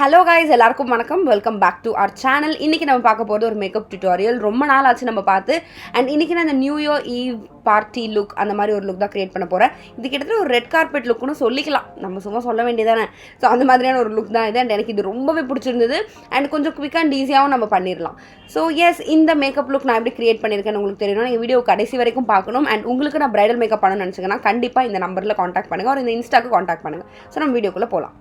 Hello guys, எல்லாருக்கும் வணக்கம். Welcome back to our channel. இன்னைக்கு நம்ம பார்க்க போறது ஒரு மேக்கப் டியூட்டோரியல். ரொம்ப நாள் ஆச்சு நம்ம பார்த்து. அண்ட் இன்னைக்கு நான் இந்த new year eve party look அந்த மாதிரி ஒரு லுக் தான் கிரியேட் பண்ண போறேன். இது கிட்டத்தட்ட ஒரு ரெட் கார்பெட் லுக்னு சொல்லிக்கலாம். நம்ம சும்மா சொல்ல வேண்டியதானே. ஸோ அந்த மாதிரியான ஒரு லுக் தான் இது. அண்ட் எனக்கு இது ரொம்பவே பிடிச்சிருந்தது. அண்ட் கொஞ்சம் குவிக் அண்ட் ஈஸியாகவும் நம்ம பண்ணிடலாம். ஸோ எஸ், இந்த மேக்கப் லுக் நான் எப்படி கிரியேட் பண்ணியிருக்கேன்னு உங்களுக்கு தெரியணும். நீங்கள் வீடியோ கடைசி வரைக்கும் பார்க்கணும். அண்ட் உங்களுக்கு நான் பிரைடல் மேக்கப் பண்ணணும்னு நினச்சிங்கன்னா கண்டிப்பாக இந்த நம்பரில் காண்டாக்ட் பண்ணுங்கள். ஒரு இந்த இன்ஸ்டாக்கு காண்டாக்ட் பண்ணுங்கள். ஸோ நம்ம வீடியோக்குள்ளே போகலாம்.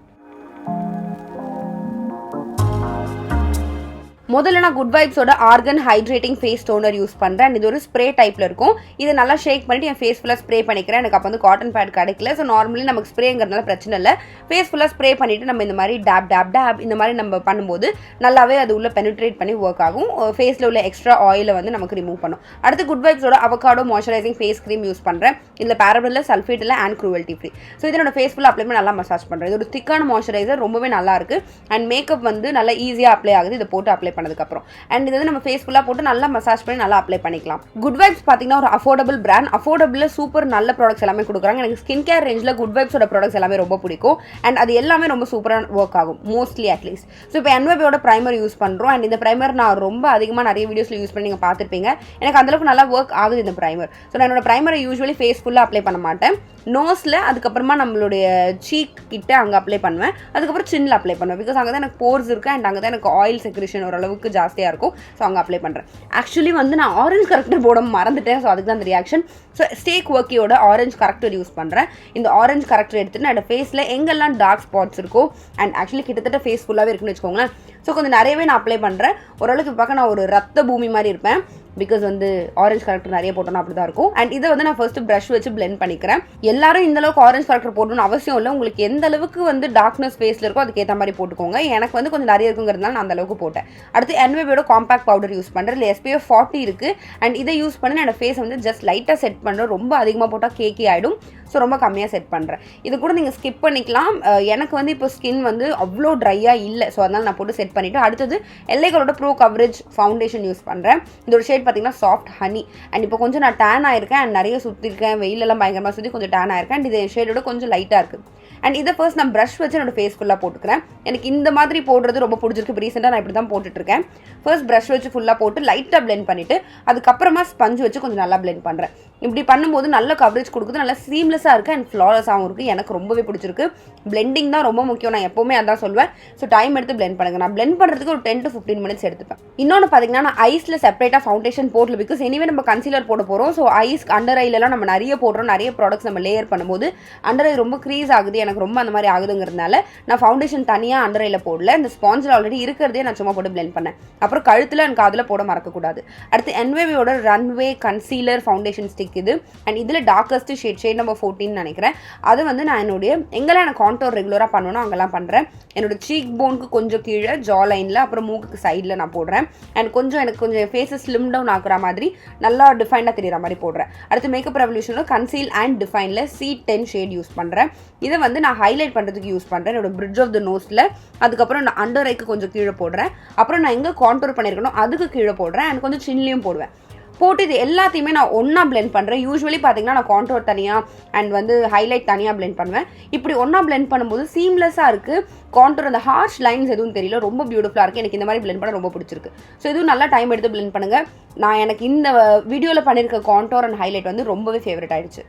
முதல்ல நான் குட் வைப்ஸோட argan hydrating face toner use பண்ணுறேன். இது ஒரு ஸ்ப்ரே டைப்பில் இருக்கும். இதை நல்லா ஷேக் பண்ணிவிட்டு என் ஃபேஸ் ஃபுல்லாக ஸ்ப்ரே பண்ணிக்கிறேன். எனக்கு அப்போ வந்து காட்டன் பேட் கிடைக்கல. ஸோ நார்மலி நமக்கு ஸ்ப்ரேங்கிறதுனால பிரச்சனை இல்லை. ஃபேஸ் ஃபுல்லாக ஸ்ப்ரே பண்ணிவிட்டு நம்ம இந்த மாதிரி டேப் இந்த மாதிரி நம்ம பண்ணும்போது நல்லாவே அது உள்ள பெனிட்ரேட் பண்ணி ஒர்க் ஆகும். ஃபேஸில் உள்ள எக்ஸ்ட்ரா ஆயிலை வந்து நமக்கு ரிமூவ் பண்ணும். அடுத்து குட் வைப்ஸோட avocado moisturizing face cream use பண்ணுறேன். இதில் பேரபன் இல்லை, சல்ஃபேட் இல்லை, அண்ட் க்ரூவல்ட்டி ஃப்ரீ. ஸோ இதனோட ஃபேஸ் ஃபுல்லாக அப்ளை பண்ணி நல்லா மசாஜ் பண்ணுறேன். இது ஒரு திக்கான மாய்ஸ்சரைசர், ரொம்பவே நல்லா இருக்குது. அண்ட் மேக்கப் வந்து நல்லா ஈஸியாக அப்ளை ஆகுது இதை போட்டு அப்ளை பண்ணதுக்கப்புறம். அண்ட் இது வந்து நம்ம ஃபேஸ் ஃபுல்லாக போட்டு நல்லா மசாஜ் பண்ணி நல்லா அப்ளை பண்ணிக்கலாம். குட் வைப்ஸ் பார்த்தீங்கன்னா ஒரு அஃபோர்டபுள் பிராண்ட். அஃபோர்டபுளில் சூப்பர் நல்ல ப்ராடக்ட்ஸ் எல்லாமே கொடுக்குறாங்க. எனக்கு ஸ்கின் கேர் ரேஞ்சில் குட் வைப்ஸோட ப்ராடக்ட்ஸ் எல்லாமே ரொம்ப பிடிக்கும். அண்ட் அது எல்லாமே ரொம்ப சூப்பராக ஒர்க் ஆகும் மோஸ்ட்லி அட்லீஸ்ட். ஸோ இப்போ என்வைபோட ப்ரைமர் யூஸ் பண்ணுறோம். அண்ட் இந்த ப்ரைமர் நான் ரொம்ப அதிகமாக நிறைய வீடியோஸில் யூஸ் பண்ணி நீங்கள் பார்த்துருப்பீங்க. எனக்கு அந்தளவுக்கு நல்லா ஒர்க் ஆகுது இந்த ப்ரைமர். ஸோ நான் என்னோட ப்ரைமரை யூஸ்வலி ஃபேஸ் ஃபுல்லாக அப்ளை பண்ண மாட்டேன். நோஸில், அதுக்கப்புறமா நம்மளுடைய சீக் கிட்ட அங்கே அப்ளை பண்ணுவேன். அதுக்கப்புறம் சின்னில் அப்ளை பண்ணுவேன். பிகாஸ் அங்கே தான் எனக்கு போர்ஸ் இருக்குது. அண்ட் அங்கே தான் எனக்கு ஆயில் செக்ரேஷன் ஓரளவுக்கு ஜாஸ்தியாக இருக்கும். ஸோ அங்கே அப்ளை பண்ணுறேன். ஆக்சுவலி வந்து நான் ஆரஞ்ச் கரெக்டர் போட மறந்துட்டேன். ஸோ அதுக்கு தான் அந்த ரியாக்ஷன். ஸோ ஸ்டேக் ஒர்க்கியோட ஆரஞ்ச் கரெக்டர் யூஸ் பண்ணுறேன். இந்த ஆரஞ்ச் கரெக்டர் எடுத்துட்டு என்னோட ஃபேஸில் எங்கெல்லாம் டார்க் ஸ்பாட்ஸ் இருக்கோ, அண்ட் ஆக்சுவலி கிட்டத்தட்ட ஃபேஸ் ஃபுல்லாகவே இருக்குன்னு வச்சுக்கோங்களேன். ஸோ கொஞ்சம் நிறையவே நான் அப்ளை பண்ணுறேன். ஓரளவுக்கு பார்க்க நான் ஒரு ரத்த பூமி மாதிரி இருப்பேன். பிகாஸ் வந்து ஆரஞ்ச் கரெக்டர் நிறைய போட்டோன்னா அப்படி தான் இருக்கும். அண்ட் இதை வந்து நான் ஃபர்ஸ்ட் ப்ரஷ் வச்சு பிளெண்ட் பண்ணிக்கிறேன். எல்லாரும் இந்த அளவுக்கு ஆரஞ்ச் கரெக்டர் போடணும்னு அவசியம் இல்லை. உங்களுக்கு எந்த அளவுக்கு வந்து டார்க்னஸ் ஃபேஸில் இருக்கோ அதுக்கேற்ற மாதிரி போட்டுக்கோங்க. எனக்கு வந்து கொஞ்சம் நிறைய இருக்குங்கிறதுனால நான் அந்த அளவுக்கு போட்டேன். அடுத்து என்வைபோட காம்பாக்ட் பவுடர் யூஸ் பண்ணுறேன். இல்லை SPF 40 இருக்குது. அண்ட் இதை யூஸ் பண்ணி என்னோட ஃபேஸ் வந்து ஜஸ்ட் லைட்டாக செட் பண்ணுறேன். ரொம்ப அதிகமாக போட்டால் கேக்கி ஆகிடும். ஸோ ரொம்ப கம்மியாக செட் பண்ணுறேன். இது கூட நீங்கள் ஸ்கிப் பண்ணிக்கலாம். எனக்கு வந்து இப்போ ஸ்கின் வந்து அவ்வளோ ட்ரையாக இல்லை. ஸோ அதனால் நான் போட்டு செட் பண்ணிவிட்டு அடுத்தது எல்லைகளோட ப்ரோ கவரேஜ் ஃபவுண்டேஷன் யூஸ் பண்ணுறேன். இதோட ஷேட் பார்த்தீங்கன்னா சாஃப்ட் ஹனி. அண்ட் இப்போ கொஞ்சம் நான் டேன் ஆயிருக்கேன். அண்ட் நிறைய சுற்றிருக்கேன். வெயிலெல்லாம் பயங்கரமாக சுற்றி கொஞ்சம் டேன் ஆயிருக்கேன். அண்ட் இது ஷேடோட கொஞ்சம் லைட்டாக இருக்குது. அண்ட் இதை ஃபர்ஸ்ட் நான் ப்ரஷ் வச்சு என்னோட ஃபேஸ் ஃபுல்லாக போட்டுக்கிறேன். எனக்கு இந்த மாதிரி போடுறது ரொம்ப பிடிச்சிருக்கு. ரீசெண்டாக நான் இப்படி தான் போட்டுட்ருக்கேன். ஃபர்ஸ்ட் ப்ரஷ் வச்சு ஃபுல்லாக போட்டு லைட்டாக பிளெண்ட் பண்ணிவிட்டு அதுக்கப்புறமா ஸ்பஞ்ச் வச்சு கொஞ்சம் நல்லா பிளெண்ட் பண்ணுறேன். இப்படி பண்ணும்போது நல்ல கவரேஜ் கொடுக்குது. நல்லா சீம்லெஸ்ஸாக இருக்குது. அண்ட் ஃப்ளாலஸாகவும் இருக்குது. எனக்கு ரொம்பவே பிடிச்சிருக்கு. பிளெண்டிங் தான் ரொம்ப முக்கியம். நான் எப்போவுமே அதான் சொல்வேன். ஸோ டைம் எடுத்து பிளெண்ட் பண்ணுங்கள். நான் பிளெண்ட் பண்ணுறதுக்கு ஒரு 10 to 15 minutes எடுத்துப்பேன். இன்னொன்று பார்த்தீங்கன்னா நான் ஐஸில் செப்பரேட்டாக ஃபவுண்டேஷன் போடல. பிகாஸ் எனிவே நம்ம கன்சீலர் போட போகிறோம். ஸோ ஐஸ் அண்டர் ஐலெலாம் நம்ம நிறைய போடுறோம். நிறைய ப்ராடக்ட்ஸ் நம்ம லேயர் பண்ணும்போது அண்டர் ஐ ரொம்ப க்ரீஸ் ஆகுது. எனக்கு ரொம்ப அந்த மாதிரி ஆகுதுங்கிறதுனால நான் ஃபவுண்டேஷன் தனியாக அண்டர் ஐயில் போடல. இந்த ஸ்பாஞ்சில் ஆல்ரெடி இருக்கிறதே நான் சும்மா போட்டு பிளெண்ட் பண்ணேன். அப்புறம் கழுத்தில் எனக்கு அதில் போட மறக்கக்கூடாது. அடுத்து என்வைபோட ரன்வே கன்சீலர் ஃபவுண்டேஷன் ஸ்டிக் இது. அண்ட் இதில் டார்க்கஸ்ட் ஷேட் நம்பர் 14 நினைக்கிறேன். அது வந்து நான் என்னுடைய எங்கெல்லாம் எனக்கு கான்டோர் ரெகுலராக பண்ணணும் அங்கெல்லாம் பண்ணுறேன். என்னோட சீக் போனுக்கு கொஞ்சம் கீழே, ஜா லைனில், அப்புறம் மூக்குக்கு சைடில் நான் போடுறேன். அண்ட் கொஞ்சம் எனக்கு கொஞ்சம் ஃபேஸை ஸ்லிம் டவுன் ஆக்குற மாதிரி நல்லா டிஃபைனாக தெரியுற மாதிரி போடுறேன். அடுத்து மேக்கப் ரெவல்யூஷனில் கன்சீல் அண்ட் டிஃபைனில் C10 ஷேட் யூஸ் பண்ணுறேன். இதை வந்து நான் ஹைலைட் பண்ணுறதுக்கு யூஸ் பண்ணுறேன். என்னோட பிரிட்ஜ் ஆஃப் த நோஸில். அதுக்கப்புறம் நான் அண்டர் ஐக்கு கொஞ்சம் கீழே போடுறேன். அப்புறம் நான் எங்கே கான்டோர் பண்ணியிருக்கணும் அதுக்கு கீழே போடுறேன். அண்ட் கொஞ்சம் சின்லையும் போடுவேன். போட்டு இது எல்லாத்தையுமே நான் ஒன்றா பிளெண்ட் பண்ணுறேன். யூஸ்வலி பார்த்தீங்கன்னா நான் கான்டோர் தனியாக அண்ட் வந்து ஹைலைட் தனியாக பிளெண்ட் பண்ணுவேன். இப்படி ஒன்றா பிளெண்ட் பண்ணும்போது சீம்லெஸ்ஸாக இருக்குது. கான்டோர் அந்த ஹார்ஷ் லைன்ஸ் எதுவும் தெரியல. ரொம்ப பியூட்டிஃபுல்லாக இருக்குது. எனக்கு இந்த மாதிரி பிளெண்ட் பண்ண ரொம்ப பிடிச்சிருக்கு. ஸோ இதுவும் நல்லா டைம் எடுத்து பிளெண்ட் பண்ணுங்கள். நான் எனக்கு இந்த வீடியோவில் பண்ணியிருக்க கான்டோர் அண்ட் ஹைலைட் வந்து ரொம்பவே ஃபேவரட் ஆயிடுச்சு.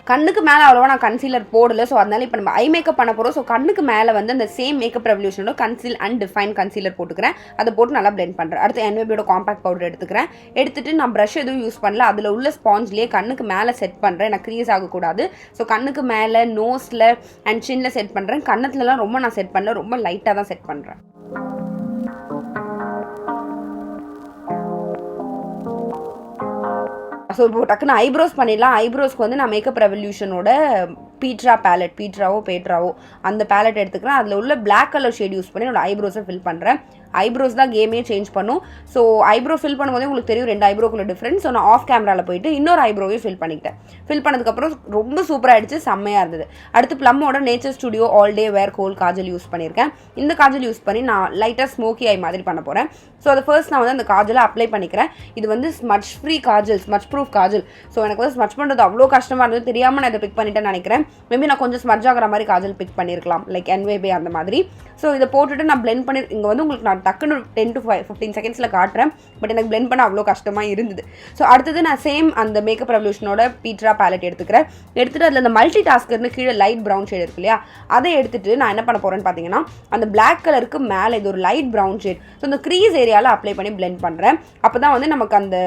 கண்ணுக்கு மேலே அவ்வளோவா நான் கன்சீலர் போடலை. ஸோ அதனால இப்போ நம்ம ஐ மேக்கப் பண்ண போகிறோம். ஸோ கண்ணுக்கு மேலே வந்து அந்த சேம் மேக்கப் ரெவல்யூஷனோட கன்சீல் அண்ட் டிஃபைன் கன்சீலர் போட்டுக்கிறேன். அதை போட்டு நல்லா பிளெண்ட் பண்ணுறேன். அடுத்து என்வைபோட காம்பாக்ட் பவுடர் எடுத்துக்கிறேன். எடுத்துட்டு நான் ப்ரஷ் எதுவும் யூஸ் பண்ணல. அதில் உள்ள ஸ்பாஞ்ச்லேயே கண்ணுக்கு மேலே செட் பண்ணுறேன். எனக்கு க்ரீஸ் ஆகக்கூடாது. ஸோ கண்ணுக்கு மேலே, நோஸில் அண்ட் சின்னில் செட் பண்ணுறேன். கண்ணத்துலலாம் ரொம்ப நான் செட் பண்ணல. ரொம்ப லைட்டாக தான் செட் பண்ணுறேன். ஸோ இப்போ டக்குன்னு ஐப்ரோஸ் பண்ணிடலாம். ஐப்ரோஸ்க்கு வந்து நான் மேக்கப் ரெவல்யூஷனோட பீட்ரா பேலட், பீட்ராவோ பேட்ராவோ அந்த பேலட் எடுத்துக்கிறேன். அதில் உள்ள பிளாக் கலர் ஷேட் யூஸ் பண்ணி என்னோட ஐப்ரோஸை ஃபில் பண்ணுறேன். ஐப்ரோஸ் தான் கேமே சேஞ்ச் பண்ணும். ஸோ ஐப்ரோ ஃபில் பண்ணும்போதே உங்களுக்கு தெரியும் 2 ஐப்ரோக்குள்ள டிஃப்ரென்ஸ். ஸோ நான் ஆஃப் கேமராவில் போயிட்டு இன்னொரு ஐப்ரோவையும் ஃபில் பண்ணிக்கிட்டேன். ஃபில் பண்ணதுக்கப்புறம் ரொம்ப சூப்பராக ஆகிடுச்சு, செம்மையாக இருந்தது. அடுத்து ப்ளம்மோட நேச்சர் ஸ்டுடியோ ஆல் டே வேர் கோல் காஜல் யூஸ் பண்ணியிருக்கேன். இந்த காஜல் யூஸ் பண்ணி நான் லைட்டாக ஸ்மோக்கி ஐ மாதிரி பண்ண போகிறேன். ஸோ அதை ஃபர்ஸ்ட் நான் வந்து அந்த காஜலை அப்ளை பண்ணிக்கிறேன். இது வந்து smudge free Kajal, smudge proof Kajal. So எனக்கு வந்து ஸ்மட்ச் பண்ணுறது அவ்வளோ கஷ்டமாக இருந்தது, தெரியாமல் நான் இதை பிக் பண்ணிட்டேன்னு நினைக்கிறேன். மேபி நான் கொஞ்சம் ஸ்மட்ச் ஆகிற மாதிரி காஜல் பிக் பண்ணியிருக்கலாம், லைக் NYB அந்த மாதிரி. ஸோ இதை போட்டுட்டு நான் பிளெண்ட் பண்ணி இங்கே வந்து உங்களுக்கு நான் டக்குன்னு 10 to 15 செகண்ட்ஸில் காட்டுறேன். பட் எனக்கு பிளெண்ட் பண்ண அவ்வளோ கஷ்டமாக இருந்தது. ஸோ அடுத்தது நான் சேம் அந்த மேக்கப் ரெவல்யூஷனோட பீட்ரா பேலட் எடுத்துக்கிறேன். எடுத்துகிட்டு அதில் அந்த மல்டி டாஸ்கர்னு கீழே லைட் ப்ரௌன் ஷேட் இருக்கு இல்லையா, அதை எடுத்துகிட்டு நான் என்ன பண்ண போகிறேன்னு பார்த்தீங்கன்னா அந்த பிளாக் கலருக்கு மேலே இது ஒரு லைட் ப்ரௌன் ஷேட், ஸோ இந்த க்ரீஸ் ஏரியாவில் அப்ளை பண்ணி பிளெண்ட் பண்ணுறேன். அப்போ தான் வந்து நமக்கு அந்த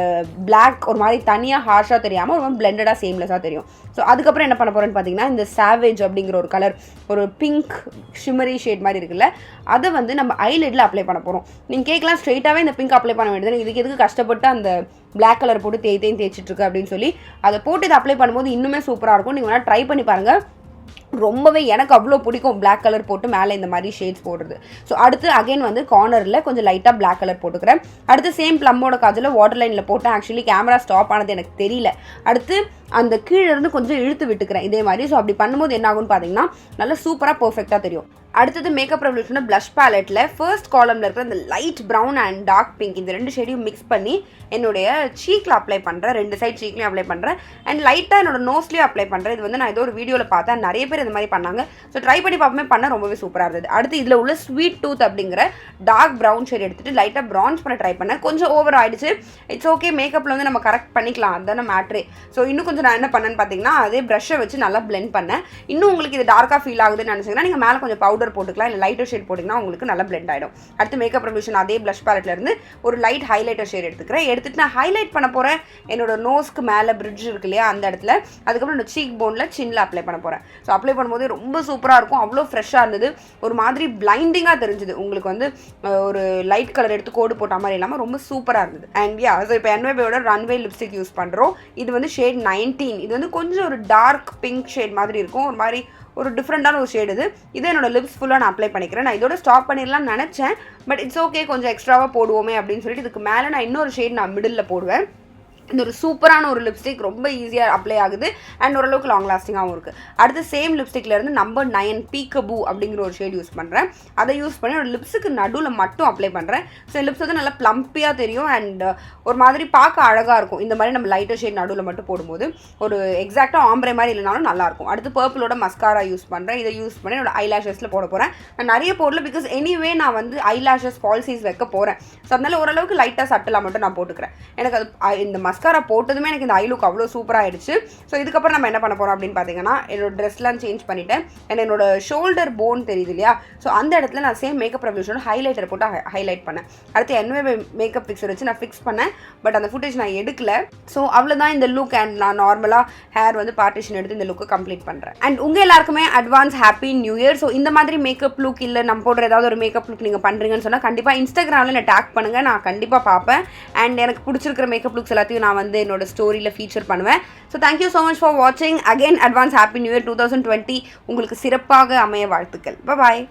பிளாக் ஒரு மாதிரி தனியாக ஹார்ஷாக தெரியாமல் ஒரு மாதிரி பிளெண்டடாக சேம்லெஸ்ஸாக தெரியும். ஸோ அதுக்கப்புறம் என்ன பண்ண போகிறேன்னு பார்த்தீங்கன்னா இந்த சாவேஜ் அப்படிங்கிற ஒரு கலர், ஒரு பிங்க் ஷிமரி ஷேட் மாதிரி இருக்குல்ல, அதை வந்து நம்ம ஐலிட்ல அப்ளை பண்ண போகிறோம். நீங்கள் கேட்கலாம் ஸ்ட்ரெயிட்டாகவே இந்த பிங்க் அப்ளை பண்ண வேண்டியது, இதுக்கு எதுக்கு கஷ்டப்பட்டு அந்த பிளாக் கலர் போட்டு தேய்ச்சிட்டு இருக்கு அப்படின்னு சொல்லி அதை போட்டு இதை அப்ளை பண்ணும்போது இன்னுமே சூப்பராக இருக்கும். நீங்கள் வேணால் ட்ரை பண்ணி பாருங்கள். ரொம்பவே எனக்கு அவ்வளோ பிடிக்கும் பிளாக் கலர் போட்டு மேலே இந்த மாதிரி ஷேட்ஸ் போடுறது. ஸோ அடுத்து அகைன் வந்து கார்னரில் கொஞ்சம் லைட்டாக பிளாக் கலர் போட்டுக்கிறேன். அடுத்து சேம் ப்ளம்மோட காஜில் வாட்டர் லைனில் போட்டேன். ஆக்சுவலி கேமரா ஸ்டாப் ஆனது எனக்கு தெரியல. அடுத்து அந்த கீழே இருந்து கொஞ்சம் இழுத்து விட்டுக்கிறேன் இதே மாதிரி. ஸோ அப்படி பண்ணும்போது என்ன ஆகும்னு பார்த்தீங்கன்னா நல்லா சூப்பராக பர்ஃபெக்டாக தெரியும். அடுத்தது மேக்கப் ரெவல்யூஷன் ப்ளஷ் பேலட்டில் ஃபர்ஸ்ட் காலமில் இருக்கிற இந்த light brown and dark pink இந்த 2 ஷேடையும் மிக்ஸ் பண்ணி என்னுடைய சீக்கில் அப்ளை பண்ணுறேன். 2 சைட் சீக்லையும் அப்ளை பண்ணுறேன் அண்ட் லைட்டாக என்னோட நோஸ்லேயும் அப்ளை பண்ணுறேன். இது வந்து நான் ஏதோ ஒரு வீடியோவில் பார்த்தேன், நிறைய பேர் இந்த மாதிரி பண்ணாங்க. ஸோ ட்ரை பண்ணி பார்ப்போமே, பண்ண ரொம்பவே சூப்பராக இருந்தது. அடுத்து இதில் உள்ள ஸ்வீட் டூத் அப்படிங்கிற டார்க் ப்ரௌன் ஷேட் எடுத்துகிட்டு லைட்டாக ப்ரான்ஸ் பண்ண ட்ரை பண்ணேன். கொஞ்சம் ஓவர் ஆகிடுச்சு. இட்ஸ் ஓகே, மேக்கப்பில் வந்து நம்ம கரெக்ட் பண்ணிக்கலாம், அதுதானே மேட்ரே. ஸோ இன்னும் கொஞ்சம் நான் என்ன பண்ணேன்னு பார்த்தீங்கன்னா அதே ப்ரஷ்ஷை வச்சு நல்லா பிளெண்ட் பண்ணேன். இன்னும் உங்களுக்கு இது டார்க்காக ஃபீல் ஆகுதுன்னு நினச்சிங்கன்னா நீங்கள் மேலே கொஞ்சம் பவுடர் போட்டுக்கலாம், இல்லை லைட்டர் ஷேட் போட்டிங்கன்னா உங்களுக்கு நல்லா பிளெண்ட் ஆகிடும். அடுத்து மேக்கப் ரெவல்யூஷன் அதே ப்ளஷ் பேலட்ல இருந்து ஒரு லைட் ஹைலைட்டர் ஷேட் எடுத்துட்டு நான் ஹைலைட் பண்ண போகிறேன் என்னோட நோஸ்க்கு மேலே பிரிட்ஜ் இருக்கு இல்லையா அந்த இடத்துல. அதுக்கப்புறம் என்னோட சீக் போனில் சின்னில் அப்ளை பண்ண போகிறேன். ஸோ அப்ளை பண்ணும்போது ரொம்ப சூப்பராக இருக்கும், அவ்வளோ ஃப்ரெஷ்ஷாக இருந்தது, ஒரு மாதிரி பிளைண்டிங்காக தெரிஞ்சுது. உங்களுக்கு வந்து ஒரு லைட் கலர் எடுத்து கோடு போட்ட மாதிரி இல்லாமல் ரொம்ப சூப்பராக இருந்தது. அண்ட் யா, ஸோ இப்போ NYBயோட ரன்வே லிப்ஸ்டிக் யூஸ் பண்ணுறோம். இது வந்து ஷேட் 19. இது வந்து கொஞ்சம் ஒரு டார்க் பிங்க் ஷேட் மாதிரி இருக்கும், ஒரு மாதிரி ஒரு டிஃப்ரெண்டான ஒரு ஷேடு. இது என்னோட லிப்ஸ் ஃபுல்லாக நான் அப்ளை பண்ணிக்கிறேன். நான் இதோட ஸ்டாப் பண்ணிடலாம்னு நினச்சேன், பட் இட்ஸ் ஓகே, கொஞ்சம் எக்ஸ்ட்ராவாக போடுவோமே அப்படின்னு சொல்லிட்டு இதுக்கு மேலே நான் இன்னொரு ஷேட் நான் மிடில் போடுவேன். இந்த ஒரு சூப்பரான ஒரு லிப்ஸ்டிக், ரொம்ப ஈஸியாக அப்ளை ஆகுது அண்ட் ஓரளவுக்கு லாங் லாஸ்டிங்காகவும் இருக்குது. அடுத்து சேம் லிப்ஸ்டிக்லேருந்து நம்பர் 9 பீக்கபூ அப்படிங்கிற ஒரு ஷேட் யூஸ் பண்ணுறேன். அதை யூஸ் பண்ணி ஒரு லிப்ஸுக்கு நடுவில் மட்டும் அப்ளை பண்ணுறேன். ஸோ லிப்ஸ் வந்து நல்லா ப்ளம்பியாக தெரியும் அண்ட் ஒரு மாதிரி பார்க்க அழகாக இருக்கும். இந்த மாதிரி நம்ம லைட்டர் ஷேட் நடுவில் மட்டும் போடும்போது ஒரு எக்ஸாக்டாக ஆம்பரே மாதிரி இல்லைனாலும் நல்லாயிருக்கும். அடுத்து பர்பிளோட மஸ்காரா யூஸ் பண்ணுறேன். இதை யூஸ் பண்ணி என்னோட ஐலாஷஸில் போட போகிறேன். நான் நிறைய போடல, பிகாஸ் எனிவே நான் வந்து ஐலாஷஸ் பால்சீஸ் வைக்க போகிறேன். ஸோ அதனால ஓரளவுக்கு லைட்டாக சட்டலாக மட்டும் நான் போட்டுக்கிறேன். எனக்கு அது இந்த மஸ்காரா போட்டதுமே எனக்கு இந்த ஐ லுக் அவ்வளோ சூப்பராக ஆயிடுச்சு. ஸோ இதுக்கப்புறம் நம்ம என்ன பண்ண போகிறோம் அப்படின்னு பார்த்தீங்கன்னா என்னோட ட்ரெஸ்லாம் சேஞ்ச் பண்ணிவிட்டேன் அண்ட் என்னோட ஷோல்டர் போன் தெரியுது இல்லையா, ஸோ அந்த இடத்துல நான் சேம் மேக்கப் ரெவல்யூஷனோட ஹைலைட்டர் போட்டு ஹைலைட் பண்ணேன். அடுத்து NYB மேக்கப் ஃபிக்ஸர் வச்சு நான் ஃபிக்ஸ் பண்ணேன், பட் அந்த ஃபுட்டேஜ் நான் எடுக்கல. ஸோ அவ்வளோதான் இந்த லுக். அண்ட் நான் நார்மலாக ஹேர் வந்து பார்ட்டிஷன் எடுத்து இந்த லுக்கை கம்ப்ளீட் பண்ணுறேன். அண்ட் உங்கள் எல்லாருக்குமே advance happy new year. So இந்த மாதிரி மேக்கப் லுக் இல்லை நம்ம போடுற ஏதாவது ஒரு மேக்கப் லுக் நீங்கள் பண்ணுறீங்கன்னு சொன்னால் கண்டிப்பாக இன்ஸ்டாகிராமில் என்னை டேக் பண்ணுங்கள், நான் கண்டிப்பாக பார்ப்பேன். அண்ட் எனக்கு பிடிச்சிருக்கிற மேக்கப் லுக்ஸ் எல்லாத்தையும் நான் வந்து என்னோட ஸ்டோரியில் ஃபீச்சர் பண்ணுவேன். So thank you so much for வாட்சிங். Again advance happy new year 2020 உங்களுக்கு சிறப்பாக அமைய வாழ்த்துக்கள். பாய்.